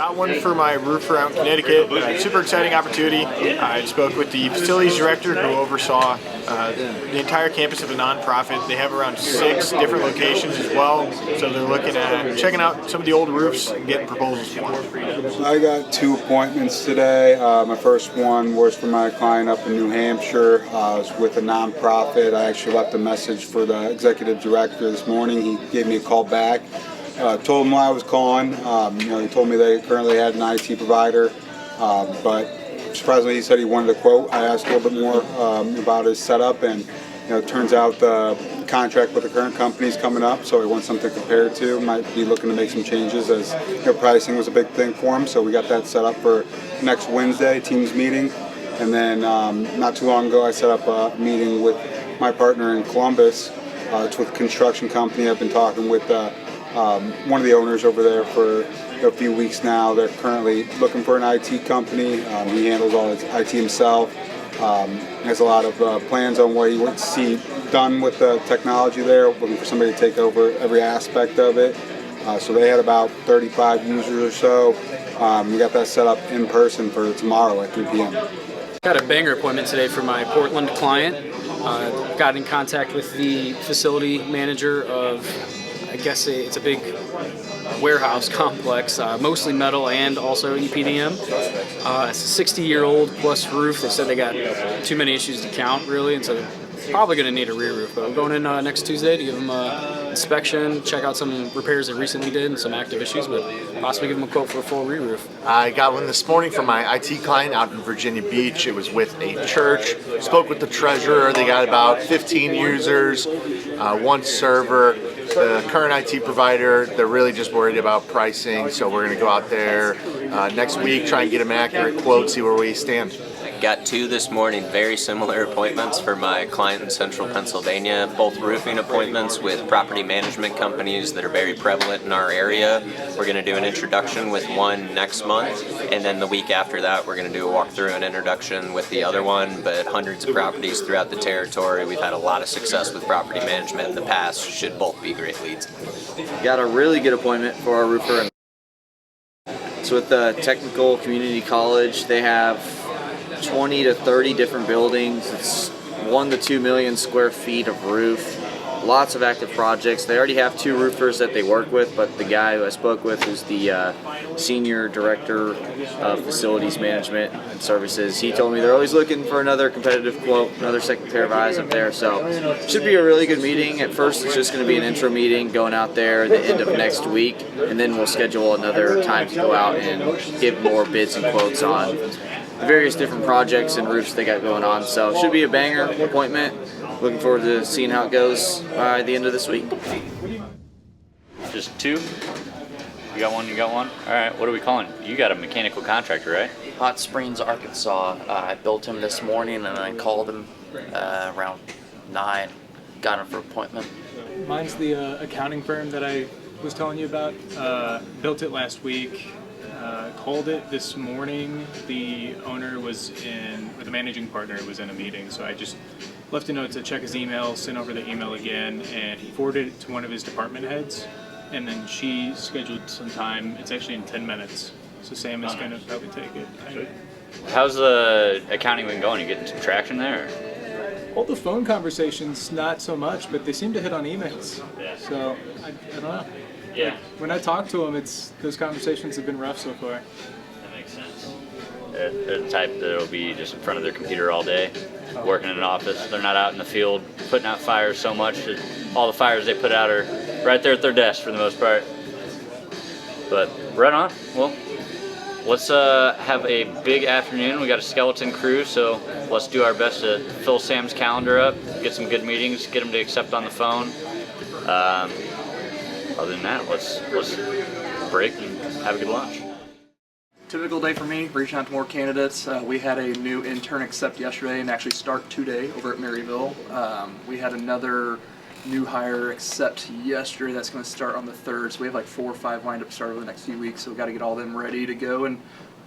got one for my roofer out in Connecticut. Super exciting opportunity. I spoke with the facilities director who oversaw the entire campus of the nonprofit. They have around 6 different locations as well, so they're looking at checking out some of the old roofs and getting proposals for them. I got 2 appointments today. My first one was for my client up in New Hampshire. I was with a nonprofit. I actually left a message for the executive director this morning. He gave me a call back. Told him why I was calling. He told me they currently had an IT provider, but surprisingly he said he wanted a quote. I asked a little bit more about his setup, and it turns out the contract with the current company is coming up, so he wants something to compare it to. Might be looking to make some changes, as pricing was a big thing for him. So we got that set up for next Wednesday, Teams meeting. And then not too long ago I set up a meeting with my partner in Columbus. It's with a construction company. I've been talking with one of the owners over there for a few weeks now. They're currently looking for an IT company. He handles all his IT himself. Has a lot of plans on what he wants to see done with the technology there, looking for somebody to take over every aspect of it. So they had about 35 users or so. We got that set up in person for tomorrow at 3 p.m. Got a banger appointment today for my Portland client. Got in contact with the facility manager of, I guess it's a big warehouse complex, mostly metal and also EPDM. It's a 60-year-old plus roof. They said they got too many issues to count, really, and so they're probably going to need a re-roof. But we're going in next Tuesday to give them an inspection, check out some repairs they recently did and some active issues, but possibly give them a quote for a full re-roof. I got one this morning from my IT client out in Virginia Beach. It was with a church. Spoke with the treasurer. They got about 15 users, 1 server. The current IT provider, they're really just worried about pricing, so we're going to go out there next week, try and get an accurate quote, see where we stand. Got 2 this morning, very similar appointments for my client in central Pennsylvania, both roofing appointments with property management companies that are very prevalent in our area. We're going to do an introduction with one next month, and then the week after that we're going to do a walkthrough and introduction with the other one, but hundreds of properties throughout the territory. We've had a lot of success with property management in the past, should both be great leads. Got a really good appointment for our roofer. It's with the Technical Community College. They have 20 to 30 different buildings. It's 1 to 2 million square feet of roof. Lots of active projects. They already have 2 roofers that they work with, but the guy who I spoke with, who's the senior director of facilities management and services, he told me they're always looking for another competitive quote, another second pair of eyes up there. So it should be a really good meeting. At first it's just going to be an intro meeting going out there at the end of next week, and then we'll schedule another time to go out and give more bids and quotes on the various different projects and roofs they got going on. So it should be a banger appointment. Looking forward to seeing how it goes by the end of this week. Just 2? You got one, you got one? All right, what are we calling? You got a mechanical contractor, right? Hot Springs, Arkansas. I built him this morning and I called him around 9. Got him for appointment. Mine's the accounting firm that I was telling you about. Built it last week. Called it this morning. The owner was in, or the managing partner was in a meeting, so I just left a note to check his email, sent over the email again, and he forwarded it to one of his department heads, and then she scheduled some time. It's actually in 10 minutes, so Sam is going to probably take it. How's the accounting been going? You getting some traction there? All the phone conversations, not so much, but they seem to hit on emails. Yeah. So I don't know. Yeah. When I talk to them, those conversations have been rough so far. That makes sense. They're the type that'll be just in front of their computer all day, working in an office. They're not out in the field putting out fires so much. All the fires they put out are right there at their desk for the most part. But right on. Well, let's have a big afternoon. We got a skeleton crew, so let's do our best to fill Sam's calendar up, get some good meetings, get him to accept on the phone. Other than that, let's break and have a good lunch. Typical day for me, reaching out to more candidates. We had a new intern accept yesterday and actually start today over at Maryville. We had another new hire accept yesterday that's going to start on the 3rd. So we have like 4 or 5 lined up to start over the next few weeks. So we've got to get all them ready to go and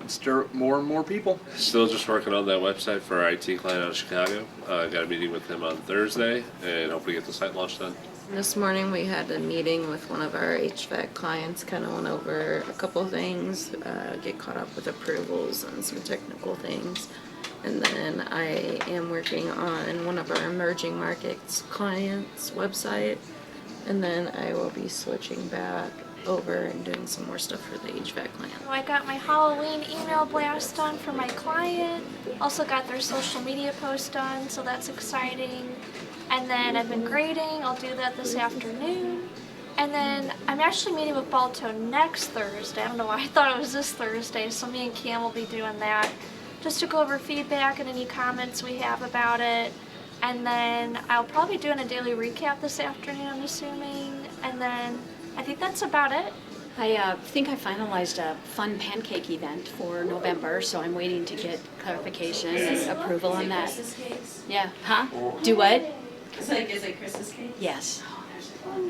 stir more and more people. Still just working on that website for our IT client out of Chicago. Got a meeting with him on Thursday and hopefully get the site launch done. This morning we had a meeting with one of our HVAC clients, kind of went over a couple things, get caught up with approvals and some technical things. And then I am working on one of our emerging markets clients' website. And then I will be switching back over and doing some more stuff for the HVAC client. I got my Halloween email blast done for my client. Also got their social media post done, so that's exciting. And then I've been grading. I'll do that this afternoon. And then I'm actually meeting with Balto next Thursday. I don't know why I thought it was this Thursday, so me and Cam will be doing that just to go over feedback and any comments we have about it. And then I'll probably be doing a daily recap this afternoon, I'm assuming. And then I think that's about it. I think I finalized a fun pancake event for November, so I'm waiting to get clarification and approval on that. Christmas cakes? Yeah, huh? Do what? Is it Christmas cakes? Yes.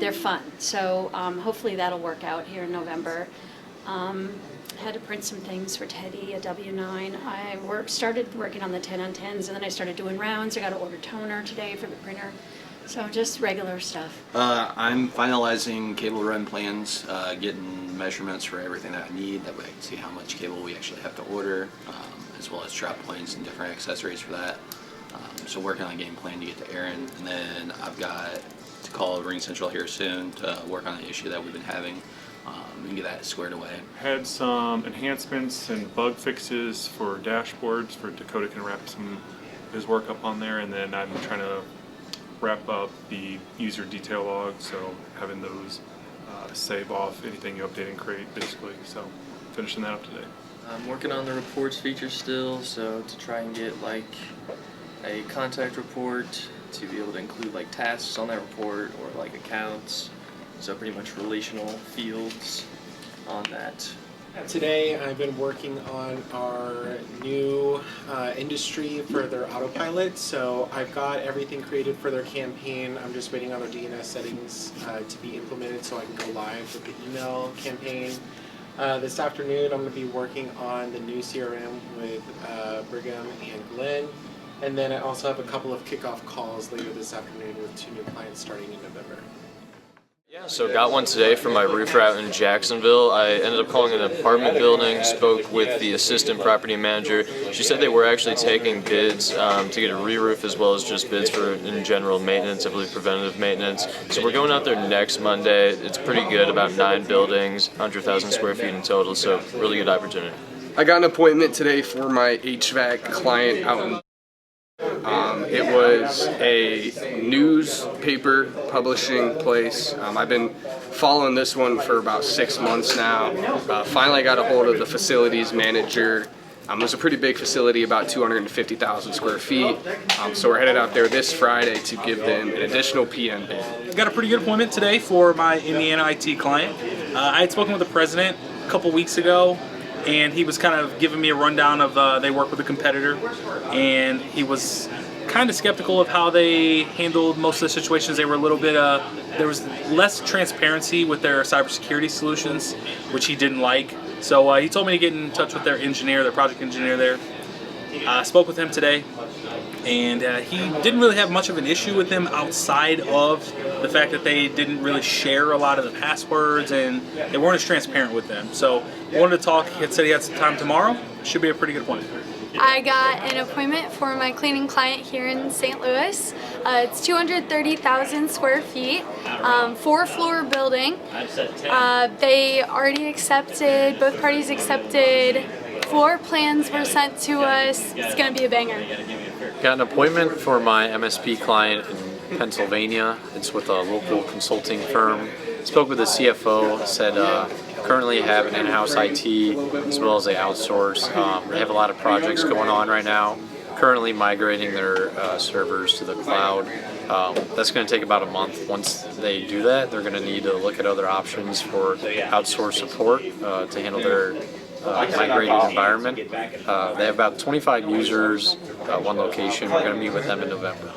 They're fun, so hopefully that'll work out here in November. Had to print some things for Teddy, a W9. I started working on the 10 on 10s, and then I started doing rounds. I got to order toner today for the printer. So just regular stuff. I'm finalizing cable run plans, getting measurements for everything that I need. That way I can see how much cable we actually have to order, as well as trap points and different accessories for that. So working on a game plan to get to Aaron, and then I've got to call Ring Central here soon to work on the issue that we've been having and get that squared away. Had some enhancements and bug fixes for dashboards. For Dakota can wrap some of his work up on there, and then I'm trying to wrap up the user detail log, so having those save off anything you update and create, basically. So finishing that up today. I'm working on the reports feature still, so to try and get like a contact report to be able to include like tasks on that report or like accounts, so pretty much relational fields on that. Today I've been working on our new industry for their autopilot. So I've got everything created for their campaign. I'm just waiting on their DNS settings to be implemented so I can go live with the email campaign. This afternoon I'm going to be working on the new CRM with Brigham and Glenn. And then I also have a couple of kickoff calls later this afternoon with 2 new clients starting in November. Yeah, so got one today from my roofer out in Jacksonville. I ended up calling an apartment building, spoke with the assistant property manager. She said they were actually taking bids to get a re-roof as well as just bids for, in general, maintenance, I believe preventative maintenance. So we're going out there next Monday. It's pretty good, about 9 buildings, 100,000 square feet in total, so really good opportunity. I got an appointment today for my HVAC client out in it was a newspaper publishing place. I've been following this one for about 6 months now. Finally got a hold of the facilities manager. It was a pretty big facility, about 250,000 square feet. So we're headed out there this Friday to give them an additional PM bid. I got a pretty good appointment today for my Indiana IT client. I had spoken with the president a couple weeks ago, and he was kind of giving me a rundown of they work with a competitor, and he was kind of skeptical of how they handled most of the situations. They were a little bit, there was less transparency with their cybersecurity solutions, which he didn't like. So he told me to get in touch with their engineer, their project engineer there. I spoke with him today, and he didn't really have much of an issue with them outside of the fact that they didn't really share a lot of the passwords and they weren't as transparent with them. So I wanted to talk. He said he had some time tomorrow. Should be a pretty good appointment. I got an appointment for my cleaning client here in St. Louis. It's 230,000 square feet, 4-floor building. They already accepted, both parties accepted, floor plans were sent to us. It's going to be a banger. Got an appointment for my MSP client in Pennsylvania. It's with a local consulting firm. Spoke with the CFO, said currently have an in-house IT as well as they outsource. They have a lot of projects going on right now. Currently migrating their servers to the cloud. That's going to take about a month. Once they do that, they're going to need to look at other options for outsource support to handle their migrated environment. They have about 25 users, one location. We're going to meet with them in November.